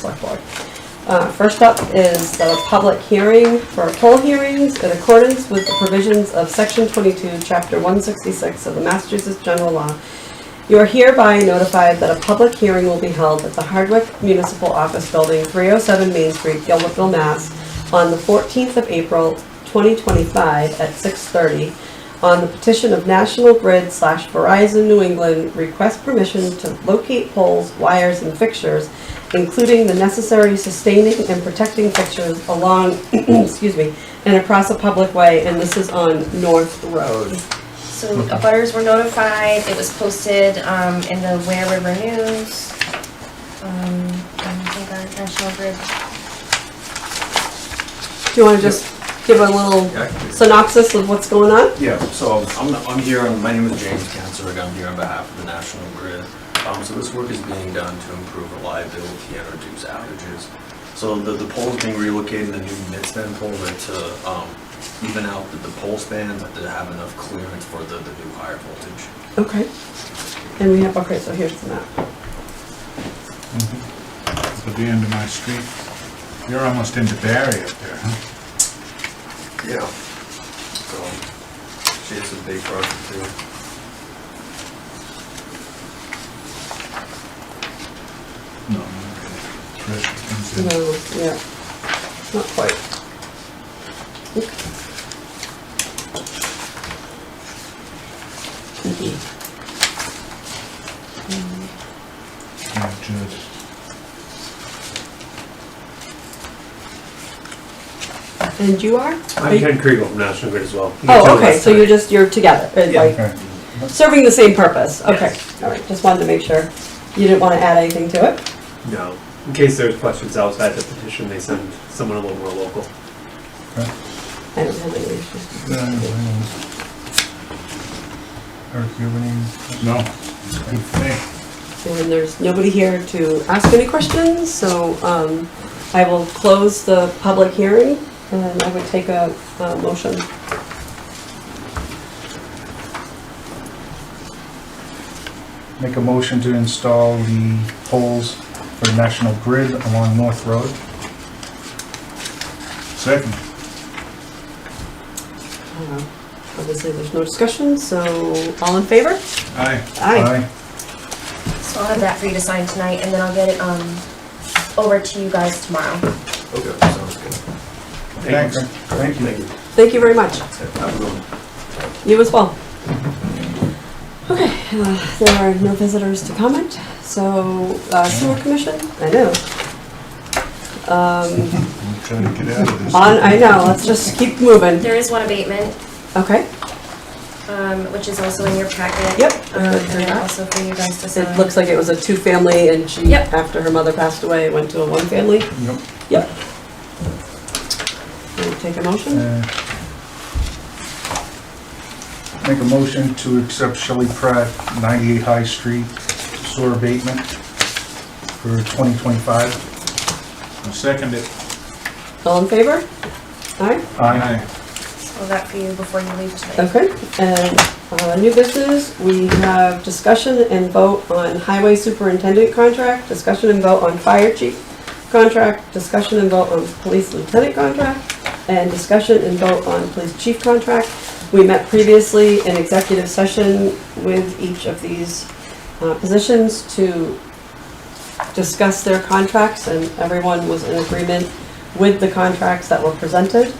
Select Board. First up is the public hearing for toll hearings in accordance with the provisions of Section 22, Chapter 166 of the Massachusetts General Law. You are hereby notified that a public hearing will be held at the Hardwick Municipal Office Building, 307 Main Street, Gilbertville, Mass. On the 14th of April, 2025 at 6:30 on the petition of National Grid / Verizon New England request permission to locate poles, wires, and fixtures, including the necessary sustaining and protecting fixtures along, excuse me, and across a public way, and this is on North Road. So abutters were notified, it was posted in the Ware River News, and I think on National Grid. Do you want to just give a little synopsis of what's going on? Yeah, so I'm here, my name is James Kanzerg, I'm here on behalf of the National Grid. So this work is being done to improve reliability and reduce outages. So the poles being relocated, the new mid-span pole, to even out the pole spans, to have enough clearance for the new higher voltage. Okay. And we have, okay, so here's the map. It's at the end of my street. You're almost into Barry up there, huh? Yeah. So, it's a big project too. No, not really. Pressure comes in. No, yeah, not quite. Not just. And you are? I'm Ken Kriegel from National Grid as well. Oh, okay, so you're together, Yeah. like, Okay. serving the same purpose, okay. Yes. All right, just wanted to make sure. You didn't want to add anything to it? No. In case there's questions outside the petition, they send someone a little more local. I don't have any issues. Eric, you have any? No, it's good for me. And there's nobody here to ask any questions, so I will close the public hearing, and I would take a motion. Make a motion to install the poles for National Grid along North Road. Second. Obviously, there's no discussion, so all in favor? Aye. Aye. So I'll have that for you to sign tonight, and then I'll get it over to you guys tomorrow. Okay, sounds good. Thank you. Thank you. Thank you very much. Have a good one. You as well. Okay, there are no visitors to comment, so sewer commission, I know. I'm trying to get out of this. I know, let's just keep moving. There is one abatement, Okay, which is also in your packet. Yep. And then also for you guys to sign. it looks like it was a two-family, and she, Yep. after her mother passed away, went to a one-family. Yep. Yep. Will you take a motion? Make a motion to accept Shelley Pratt, 98 High Street sewer abatement for 2025. I'll second it. All in favor? Aye? Aye. So that for you before you leave tonight. Okay, and new business, we have discussion and vote on highway superintendent contract, discussion and vote on fire chief contract, discussion and vote on police lieutenant contract, and discussion and vote on police chief contract. We met previously in executive session with each of these positions to discuss their contracts, and everyone was in agreement with the contracts that were presented.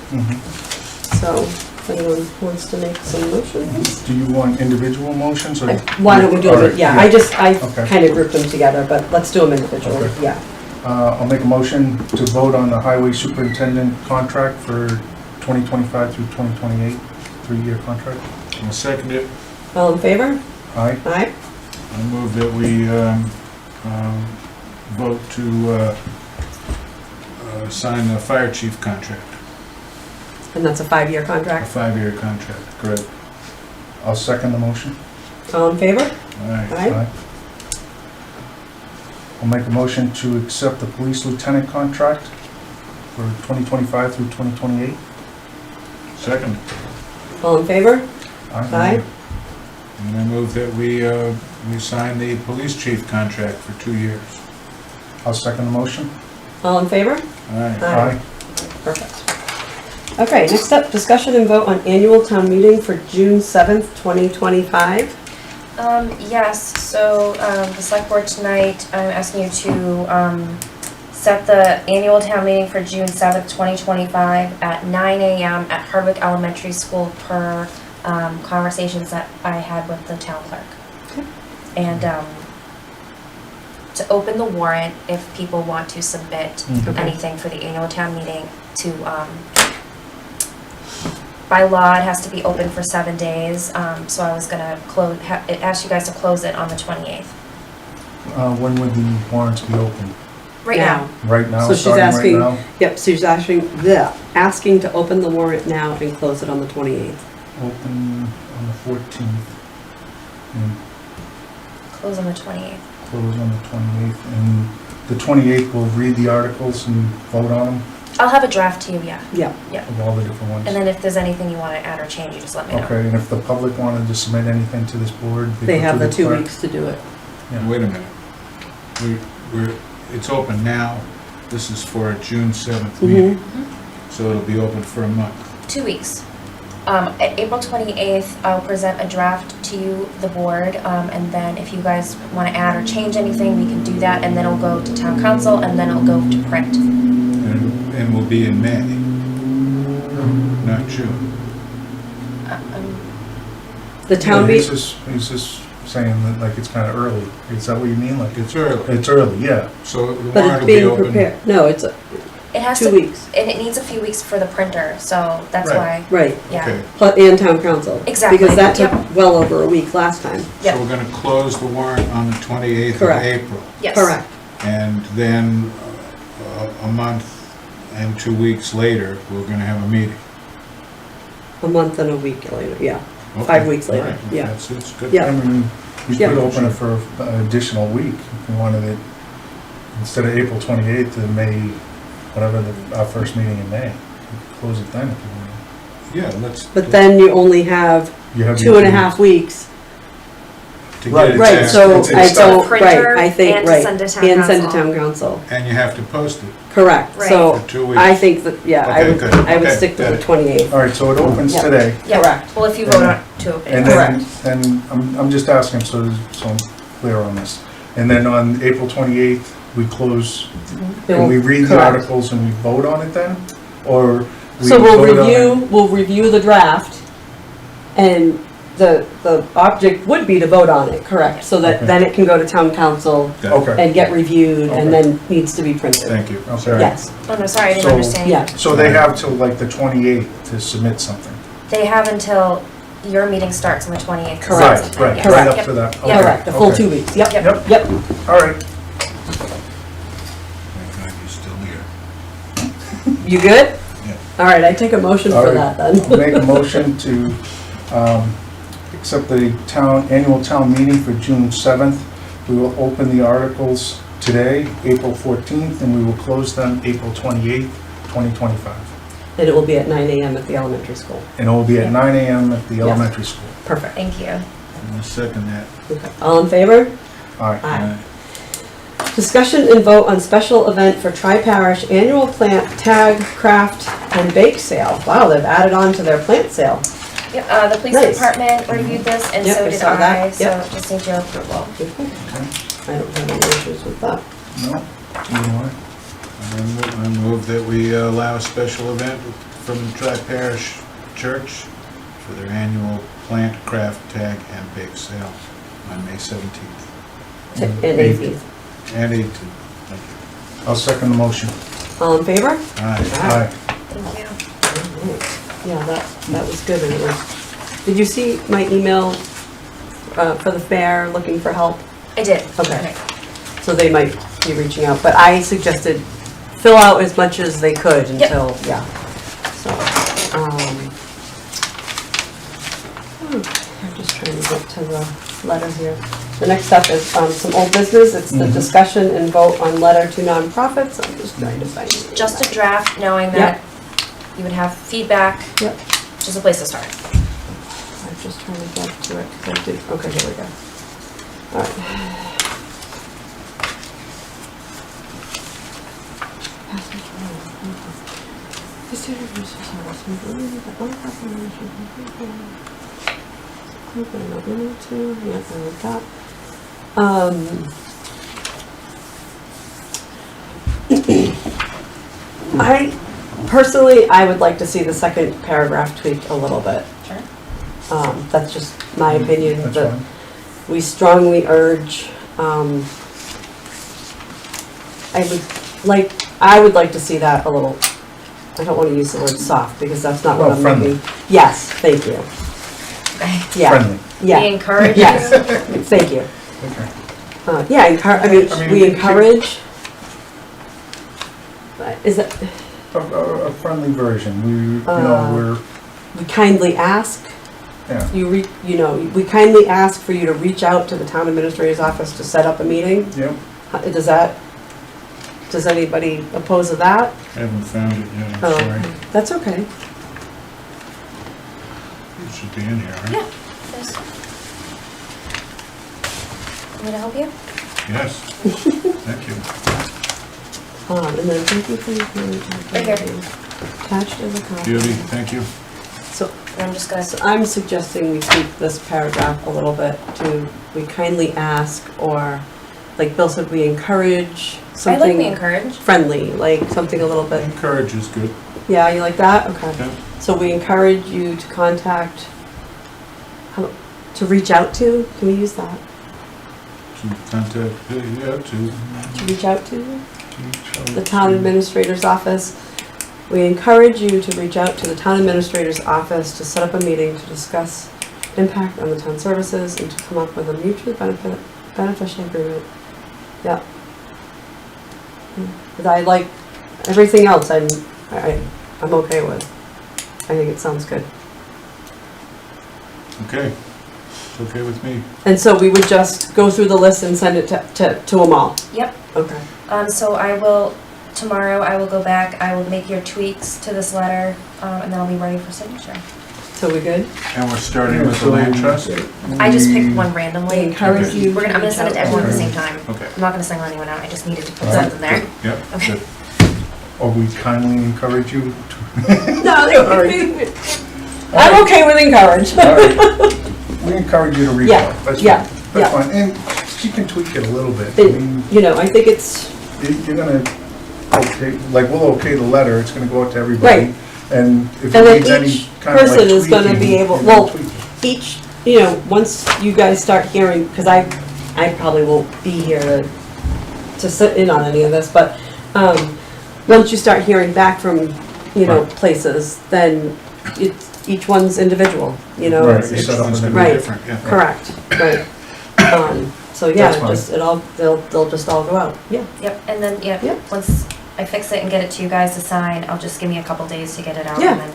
So, if anyone wants to make some motions? Do you want individual motions or? Why don't we do them, yeah, I Okay. kind of grouped them together, but let's do them individually, Okay. yeah. I'll make a motion to vote on the highway superintendent contract for 2025 through 2028, 3-year contract. I'll second it. All in favor? Aye. Aye. I move that we vote to sign the fire chief contract, And that's a 5-year a contract. 5-year contract. Good. I'll second the motion. All in favor? Aye. Aye. I'll make a motion to accept the police lieutenant contract for 2025 through 2028. Second. All in favor? Aye. And I move that we sign the police chief contract for 2 years. I'll second the motion. All in favor? Aye. Perfect. Okay, next up, discussion and vote on annual town meeting for June 7th, 2025. Yes, so, the select board tonight, I'm asking you to, set the annual town meeting for June 7th, 2025 at 9 a.m. at Hardwick Elementary School per, conversations that I had with the town clerk. Okay. And, to open the warrant if people want to submit Okay. anything for the annual town meeting to, by law, it has to be open for 7 days, so I was gonna ask you guys to close it on the 28th. When would the warrants be open? Right now. Right now, So she's starting right asking, now? yep, so she's asking to open the warrant now and close it on the 28th. Open on the 14th and Close on the 28th. close on the 28th. And the 28th, we'll read the articles and vote on them I'll have a draft to you, yeah. Yeah. of all the different ones. And then if there's anything you wanna add or change, you just let me know. Okay, and if the public wanted to submit anything to this board? They go have to the 2 clerk? weeks to do it. Yeah. Wait a minute. It's open now. This is for a June 7th meeting, so it'll be open for a month. 2 weeks. At April 28th, I'll present a draft to you, the board, and then if you guys wanna add or change anything, we can do that, and then it'll go to town council, and then it'll go to print. And will be in May, not June. The town He's meeting, just saying that like it's kind of early. Is that what you mean? Like It's early, it's early, yeah. so the but warrant it's will be being open. prepared. No, it's It has 2 to, weeks. and it needs a few weeks for the printer, so that's Right. why, Right. yeah. Okay, And town council. Exactly, Because that took yep. well over a week last time. Yep. so we're gonna close the warrant on the 28th of Correct. April. Yes. Correct. And then a month and 2 weeks later, we're gonna have a meeting. A month and a week later, yeah. Okay. 5 weeks later, All right. yeah. That's good. Yeah. I mean, you Yeah. could open it for an additional week if you wanted it, instead of April 28th to May, whatever, our first meeting in May. You could close it then if you Yeah, let's. But then you only have want. You have 2.5 weeks. to get Right. it Right, back. so it's I stuff. don't, Printer right, I think, and to right. send to town And send to council. town council. And you have to post it Correct. Right. So for 2 weeks. I think that, yeah, I Okay, would, good. I would Okay, stick to got the it. 28th. All right, so it opens Yeah. today. Yeah. Correct. Well, if you vote on to open And it. then, and I'm just asking so I'm clear on this. And then on April 28th, we close, and we read the Correct. articles and we vote on it then? Or we So vote on it? we'll review the draft, and the object would be to vote on it, correct? So that Okay. then it can go to town council Okay, and get reviewed, and Okay. then needs to be printed. Thank you. okay. Yes, Oh, no, sorry, I didn't So- understand. yeah, So they have till like the 28th to submit something? They have until your meeting starts on the 28th. Correct. Right, right, Yes. right up Yep. to that. Yeah. Okay, correct, a full okay. 2 weeks, yep, Yep. Yep, yep. all right. Thank God you're still here. You good? Yeah. All right, I take a motion All for right. that then. I'll make a motion to accept the annual town meeting for June 7th. We will open the articles today, April 14th, and we will close them April 28th, 2025. And it will be at 9 a.m. at the elementary school. And it will be at Yeah. 9 a.m. at the elementary school. Perfect. Thank you. I'm gonna second that. Okay. All in favor? All right. Aye. Discussion and vote on special event for Tri-Parish Annual Plant Tag, Craft, and Bake Sale. Wow, they've added on to their plant sale. Yep, the police Nice. department reviewed this, and Yep, so I did saw that. I, so Yep. it just needs your approval. I don't have any issues with that. No? You know what? I move that we allow a special event from the Tri-Parish Church for their annual plant, craft, tag, and bake sale on May 17th And 18th. and 18th. Thank you. I'll second the motion. All in favor? Aye. Aye. Thank you. Yeah, that was good. And it was, did you see my email for the fair looking for help? I did. Okay. So they might be reaching out, but I suggested fill out as much as they could Yep. until, yeah. So, I'm just trying to get to the letter here. The next up is some old business. It's the discussion and vote on letter to nonprofits. I'm just trying to find it. Just a draft, knowing that you would have feedback, Yep. just a place to start. I'm just trying to get to it, 'cause I did, okay, here we go. All right. I personally, I would like to see the second paragraph tweaked a little bit. Sure. That's just my opinion. That's that fine. we strongly urge, I would like to see that a little, I don't want to use the word soft because that's not what Well, I'm friendly. looking. Yes, thank you. Yeah, Friendly. We yeah, encourage yes, you. thank you. Okay. Yeah, I mean, I mean, we encourage. Is it, A friendly version. We're, we kindly ask, yeah. we kindly ask for you to reach out to the town administrator's office to set up a meeting. Yep. Does anybody oppose of that? I haven't found it yet, I'm Oh, sorry. that's okay. It should be in here, right? Yeah. Yes. Want me to help you? Yes. Thank you. And then thank you for your Right here. attached as a copy. Judy, thank you. So, And I'm just gonna. so I'm suggesting we tweak this paragraph a little bit to, we kindly ask, or, like Bill said, we encourage I like something being encouraged. friendly, like something a little bit, Encourage is good. yeah, you like that? Okay. Yeah. So we encourage you to contact, to reach out to, can we use that? To contact, yeah, to. To reach out to the town administrator's office. We encourage you to reach out to the town administrator's office to set up a meeting to discuss impact on the town services and to come up with a mutually beneficial agreement. Yeah. But I like, everything else I'm okay with. I think it sounds good. Okay. It's okay with me. And so we would just go through the list and send it to them all? Yep. Okay. So tomorrow I will go back, I will make your tweaks to this letter, and then I'll be ready for signature. So we good? And we're starting with the land trust? I just picked one randomly. We encourage Okay. you. I'm gonna send it to everyone at the same time. Okay. I'm not gonna single anyone out, I just needed to put All right. something there. Yep, Okay. good. Or we kindly encourage you to. No, I'm okay with encourage. All right. We encourage you to reach Yeah, out. That's yeah, fine. That's fine. And she can tweak it a little bit. I mean, I think it's, you're gonna, okay, like, we'll okay the letter, it's gonna go out to everybody. Right. And if And it then needs any each kind of like person is gonna be tweaking, able- you well, can tweak it. each, once you guys start hearing, because I probably won't be here to sit in on any of this, but, once you start hearing back from, Right. places, then each one's individual, Right. it's- You Each set up one's an gonna be Right. different, yeah. correct, right. So yeah, That's fine. they'll just all go out, yeah. Yep, and then, Yep. once I fix it and get it to you guys to sign, I'll just give me a couple days to get it out, Yeah. and then,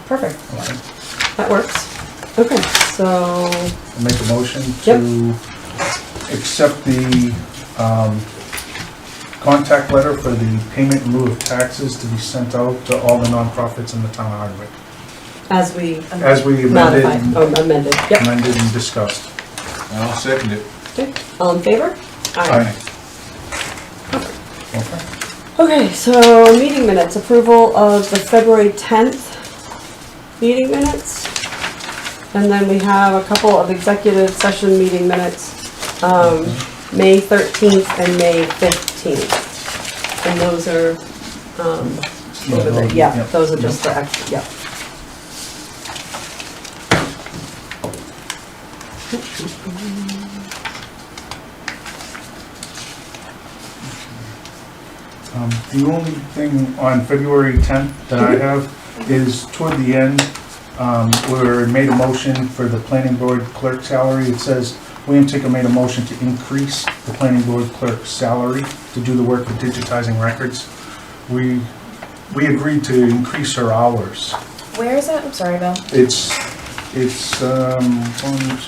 Perfect, Okay. that works. Okay, so, I'll make a motion Yep. to accept the contact letter for the payment in lieu of taxes to be sent out to all the nonprofits in the town of Hardwick, as we as we amended amended, yep. and discussed. I'll second it. Okay, all in favor? Aye. Okay. Okay, so meeting minutes, approval of the February 10th meeting minutes. And then we have a couple of executive session meeting minutes, May 13th and May 15th. And those are, those are just the, yeah. The only thing on February 10th that I have is toward the end, where it made a motion for the planning board clerk salary. It says, William Tinker made a motion to increase the planning board clerk's salary to do the work of digitizing records. We agreed to increase her hours. where is that? I'm sorry, Bill. It's 1,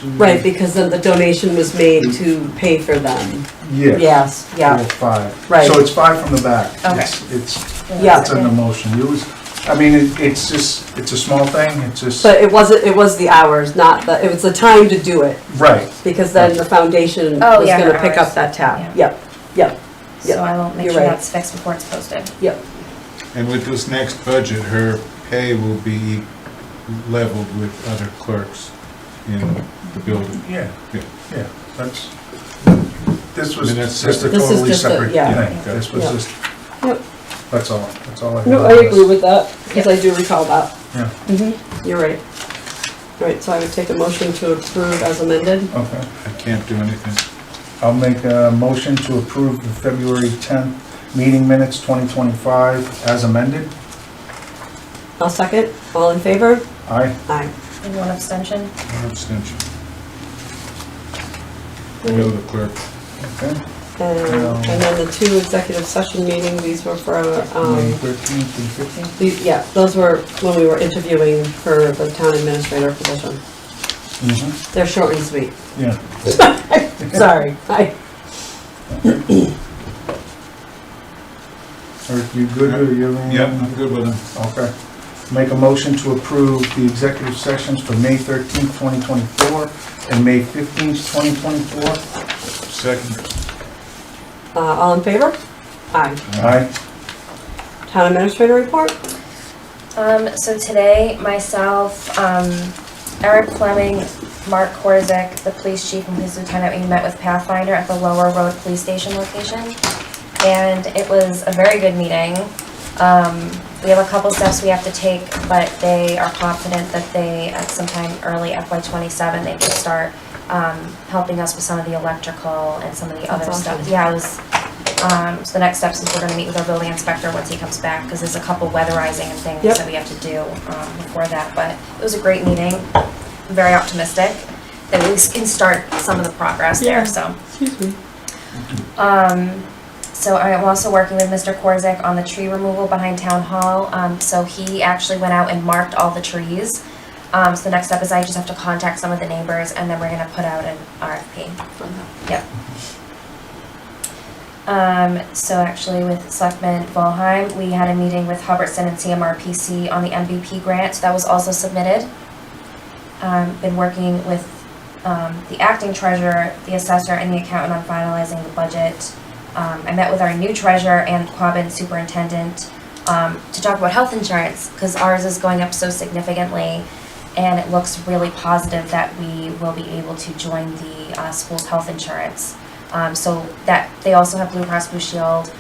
2. Right, because then the donation was made to pay for them. Yeah. Yes, yeah, 5. Right. So it's 5 from the back. Okay. It's Yeah. in the motion. It's just, it's a small thing, it's just, but it was the hours, not it was the time to do it, right. because then the foundation Oh, was yeah, gonna her pick hours. up that tab. Yeah. Yep, So Yep, I will make you're sure right. that's fixed before it's posted. Yep, And with this next budget, her pay will be leveled with other clerks in the building. Yeah, Yeah. yeah, that's, this was I mean, that's just a separate. This is totally just a- separate yeah. thing. This was Yeah. just, yep. that's all I have. No, on I this. agree with that, because I do recall that. Yeah, Mm-hmm, you're right. All right, so I would take a motion to approve as amended. okay. I can't do anything. I'll make a motion to approve the February 10th meeting minutes 2025 as amended. I'll second. All in favor? Aye. Aye. And one abstention. One abstention. No, the clerk. Okay. And then the two executive session meetings, these were for, May 13th and 15th? yeah, those were when we were interviewing for the town administrator position. Mm-hmm. They're short and sweet. Yeah. Sorry. Aye. Are you good or you have any? Yep, I'm good with them. Okay. Make a motion to approve the executive sessions for May 13th, 2024 and May 15th, 2024. Second. All in favor? Aye. Aye. Town administrator report? So today, myself, Eric Fleming, Mark Korzik, the police chief and police lieutenant, we met with Pathfinder at the Lower Road Police Station location. And it was a very good meeting. We have a couple steps we have to take, but they are confident that they, at some time early FY27, they can start helping us with some of the electrical and some of the other That's stuff. awesome. Yeah, it was, so the next steps is we're gonna meet with our building inspector once he comes back, because there's a couple weatherizing and things Yep. that we have to do before that. But it was a great meeting. I'm very optimistic that we can start some of the progress Yeah. there, so. Excuse me. So I am also working with Mr. Korzik on the tree removal behind Town Hall. So he actually went out and marked all the trees. So the next step is I just have to contact some of the neighbors, and then we're gonna put out an RFP. Yep. So actually with Selectman Volheim, we had a meeting with Hubbardson and CMRPC on the MVP grant, so that was also submitted. Been working with the acting treasurer, the assessor, and the accountant on finalizing the budget. I met with our new treasurer and Calvin Superintendent to talk about health insurance, because ours is going up so significantly, and it looks really positive that we will be able to join the school's health insurance. So that they also have Blue Cross Blue Shield,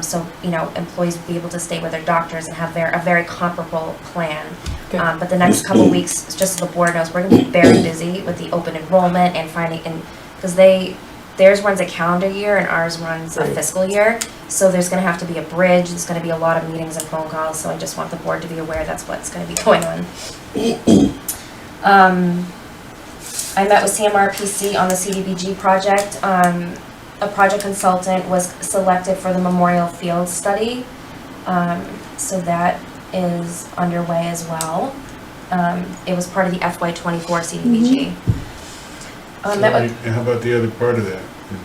so you know employees will be able to stay with their doctors and have a very comparable plan. Good. But the next couple of weeks, just so the board knows, we're going to be very busy with the open enrollment and finding, and because theirs runs a calendar year and ours runs a Right. fiscal year, so there's going to have to be a bridge. There's going to be a lot of meetings and phone calls, so I just want the board to be aware that's what's going to be going on. I met with CMRPC on the CDBG project. A project consultant was selected for the Memorial Field study, so that is underway as well. It was part of the FY24 CDBG. Met with- How about the other part of that,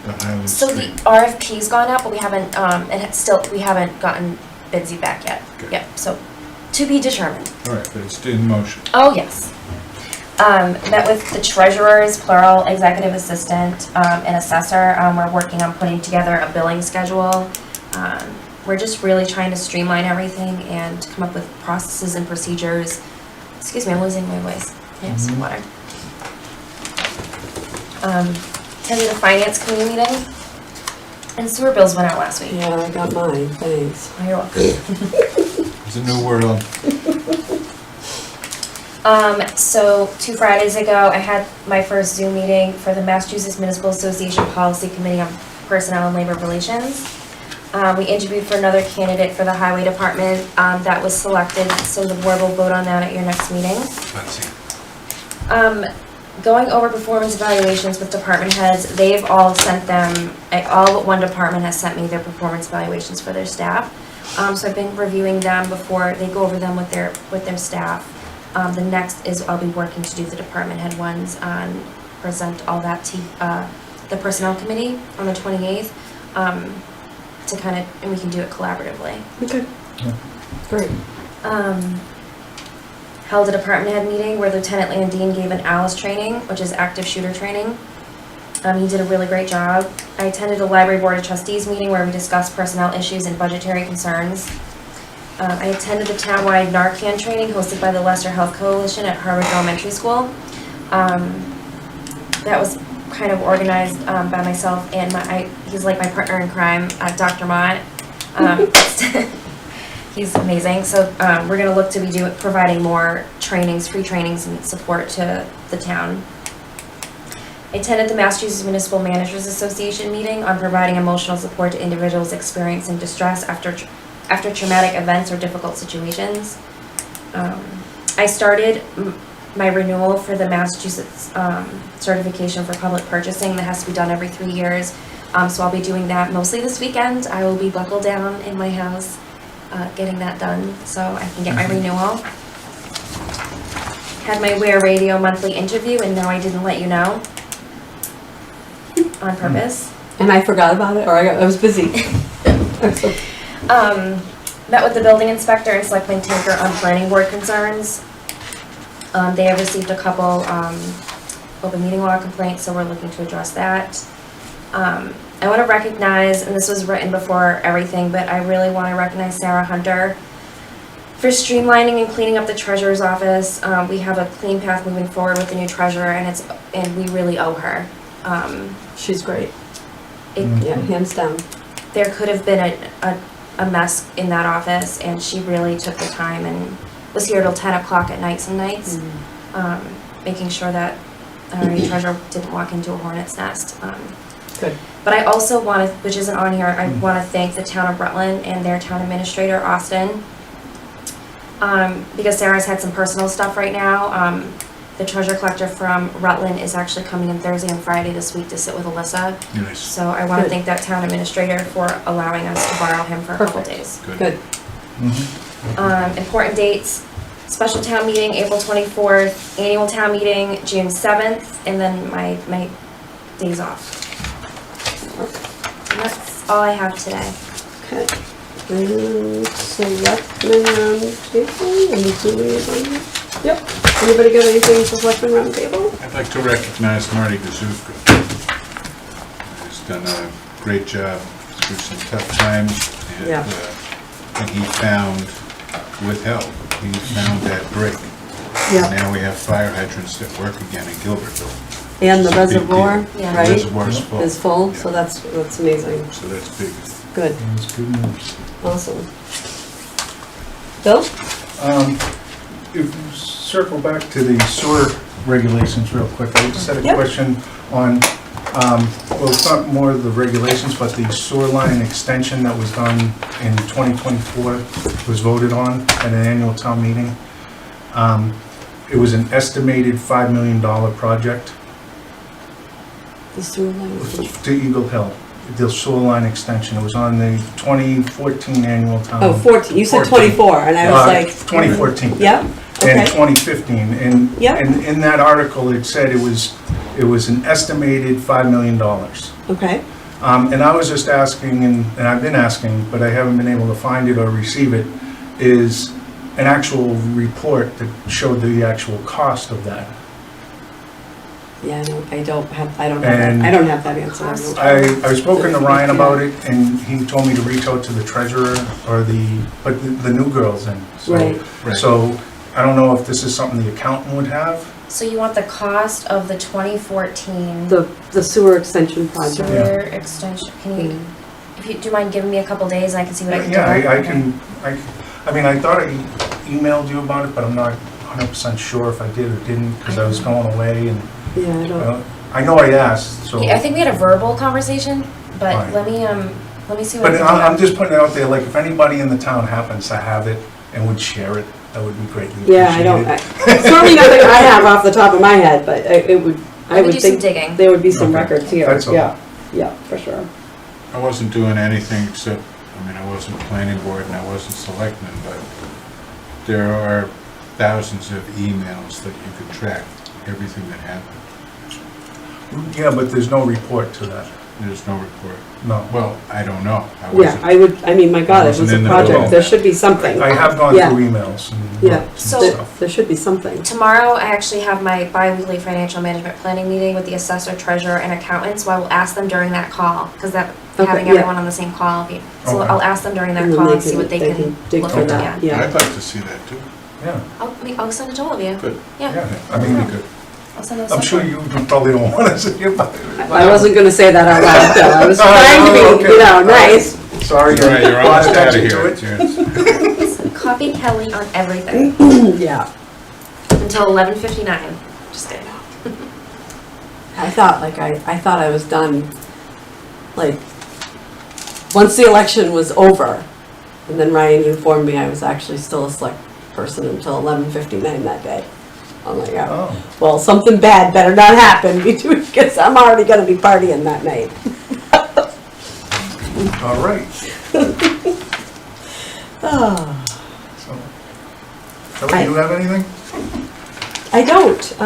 the Highland So the Street? RFP's gone out, but we haven't, we haven't gotten bids back yet. Okay. Yep, so to be determined. All right, but it's in motion. Oh, yes. Met with the treasurers, plural, executive assistant, and assessor. We're working on putting together a billing schedule. We're just really trying to streamline everything and come up with processes and procedures. Excuse me, I'm losing my voice. I have some water. Attended the finance committee meeting, and sewer bills went out last week. Yeah, I got mine, thanks. Oh, you're welcome. It's a new world. So 2 Fridays ago, I had my first Zoom meeting for the Massachusetts Municipal Association Policy Committee on Personnel and Labor Relations. We interviewed for another candidate for the Highway Department that was selected, so the board will vote on that at your next meeting. Let's see. Going over performance evaluations with department heads, they've all sent them, all but one department has sent me their performance evaluations for their staff. So I've been reviewing them before they go over them with their staff. The next is I'll be working to do the department head ones and present all that to the personnel committee on the 28th to kind of, and we can do it collaboratively. Okay. Yeah. Great. Held a department head meeting where Lieutenant Landine gave an ALICE training, which is active shooter training. He did a really great job. I attended a library board of trustees meeting where we discussed personnel issues and budgetary concerns. I attended the townwide Narcan training hosted by the Leicester Health Coalition at Hardwick Elementary School. That was kind of organized by myself and he's like my partner in crime, Dr. Mott. He's amazing. So we're going to look to be providing more trainings, free trainings and support to the town. I attended the Massachusetts Municipal Managers Association meeting on providing emotional support to individuals experiencing distress after traumatic events or difficult situations. I started my renewal for the Massachusetts certification for public purchasing that has to be done every 3 years. So I'll be doing that mostly this weekend. I will be buckled down in my house getting that done so I can get my renewal. Had my Wear Radio monthly interview and no, I didn't let you know on purpose. And I forgot about it, or I was busy. Met with the building inspector and Selectman Tinker on planning board concerns. They have received a couple open meeting law complaints, so we're looking to address that. I want to recognize, and this was written before everything, but I really want to recognize Sarah Hunter for streamlining and cleaning up the treasurer's office. We have a clean path moving forward with the new treasurer, and we really owe her. She's great. Yeah, hands down. There could have been a mess in that office, and she really took the time and was here till 10 o'clock at night some nights, making sure that our new treasurer didn't walk into a hornet's nest. Good. But I also want to, which isn't on here, I want to thank the town of Rutland and their town administrator, Austin, because Sarah's had some personal stuff right now. The treasure collector from Rutland is actually coming in Thursday and Friday this week to sit with Alyssa. Nice. So I want to Good. thank that town administrator for allowing us to borrow him for a couple days. Good. Important dates: special town meeting April 24th, annual town meeting June 7th, and then my days off. And that's all I have today. Okay. Selectmen round table, anything we have on here? Yep. Anybody got anything for selectmen round table? I'd like to recognize Marty Gazufka. He's done a great job through some tough times, and, Yeah. and he found, with help, he found that break. Yeah. And now we have fire hydrants that work again in Gilbertville. And the It's a big reservoir, deal. Yeah. The right, reservoir's full. is full, Yeah. so that's amazing. So that's big. Good, That's good news. awesome. Bill? If you circle back to the sewer regulations real quick, I just had a Yep. question on, well, it's not more of the regulations, but the sewer line extension that was done in 2024 was voted on at an annual town meeting. It was an estimated $5 million project The sewer line. to Eagle Hill, the sewer line extension. It was on the 2014 annual town. Oh, 14, you said 24, and I was like. 2014. Yep, And okay, 2015, and Yep. in that article, it said it was an estimated $5 million. okay, And I was just asking, and I've been asking, but I haven't been able to find it or receive it, is an actual report that showed the actual cost of that. yeah, I don't have And that answer. I've spoken to Ryan about it, and he told me to reach out to the treasurer or the new girls in. So- Right. Right. So I don't know if this is something the accountant would have. So you want the cost of the 2014 The sewer extension project. sewer extension? Can you, if you do you mind giving me a couple days and I can see what I can do? Yeah, I mean, I thought I emailed you about it, but I'm not 100% sure if I did or didn't, because I was going away, and Yeah, I don't, I know I asked, so. I think we had a verbal conversation, but Fine. let me see what But I can do. I'm just putting it out there, like, if anybody in the town happens to have it and would share it, that would be greatly yeah, I don't, appreciated. certainly nothing I have off the top of my head, but I would Let me do some think digging. there would be some Okay. records here. That's all. Yeah, for sure. I wasn't doing anything except, I wasn't planning board and I wasn't selectman, but there are thousands of emails that you could track everything that happened. Yeah, but there's no report to that. There's no report. No. Well, I don't know. I Yeah, I mean, my God, it was Wasn't a in the project, middle. there should be something. I have gone Yeah. through emails and Yeah, and So- stuff. there should be something. Tomorrow, I actually have my bi-weekly financial management planning meeting with the assessor, treasurer, and accountant, so I will ask them during that call, because that, Okay, having yeah. everyone on the same call, so Okay. I'll ask them during And that then call they and see what they can dig look for at. that, Yeah. yeah. I'd like to see that too. Yeah, I'll send it to all of you. Good. Yeah, yeah. I mean, That'd be good. I'll send it. I'm sure you probably don't want us to hear about it. I wasn't gonna say that out loud, though, I was trying to be, you know, nice. Sorry. All right, you're almost brought out of attention here. to It's it. yours. Copy Kelly on everything Yeah, until 11:59. Just kidding. I thought I was done, like, once the election was over, and then Ryan informed me I was actually still a select person until 11:59 that day. I'm like, oh, Oh, well, something bad better not happen between, because I'm already gonna be partying that night. all right. Oh, So, Kelly, do you have anything? I don't,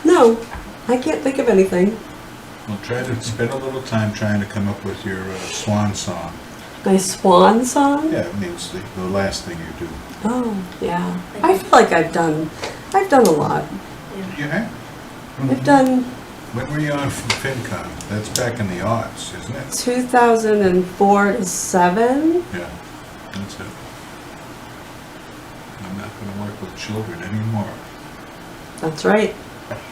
no, I can't think of anything. Well, try to spend a little time trying to come up with your swan song. My swan song? Yeah, it means the last thing you do. Oh, yeah. I feel like I've done a lot. You have? I've done When were you on from FinCom? That's back in the aughts, isn't it? 2004 to 7. Yeah, that's it. I'm not gonna work with children anymore. That's right.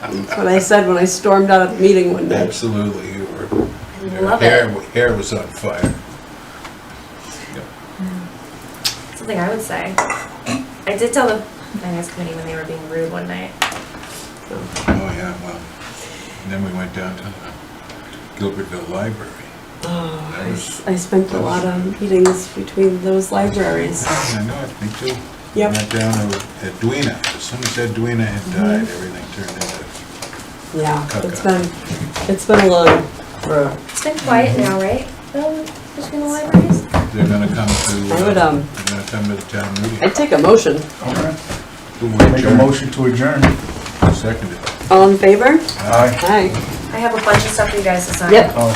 That's what I said when I stormed out of the meeting one day. Absolutely, you were. I love it. Hair was on fire. Something I would say. I did tell the finance committee when they were being rude one night. Oh, yeah, well, and then we went down to the Gilbertville Library. Oh, That was- I spent a lot of meetings between those libraries. I know it, me too. Yep. Went down to Edwina. As soon as Edwina had died, everything turned into, Yeah, it's been a long road. It's been quiet now, right? Bill, between the libraries? they're gonna come to, I would, they're gonna come to the town meeting. I'd take a motion. Okay. Who would Make a adjourn? motion to adjourn. Seconded. All in favor? Aye. Aye. I have a bunch of stuff for you guys to sign. Yep. Oh.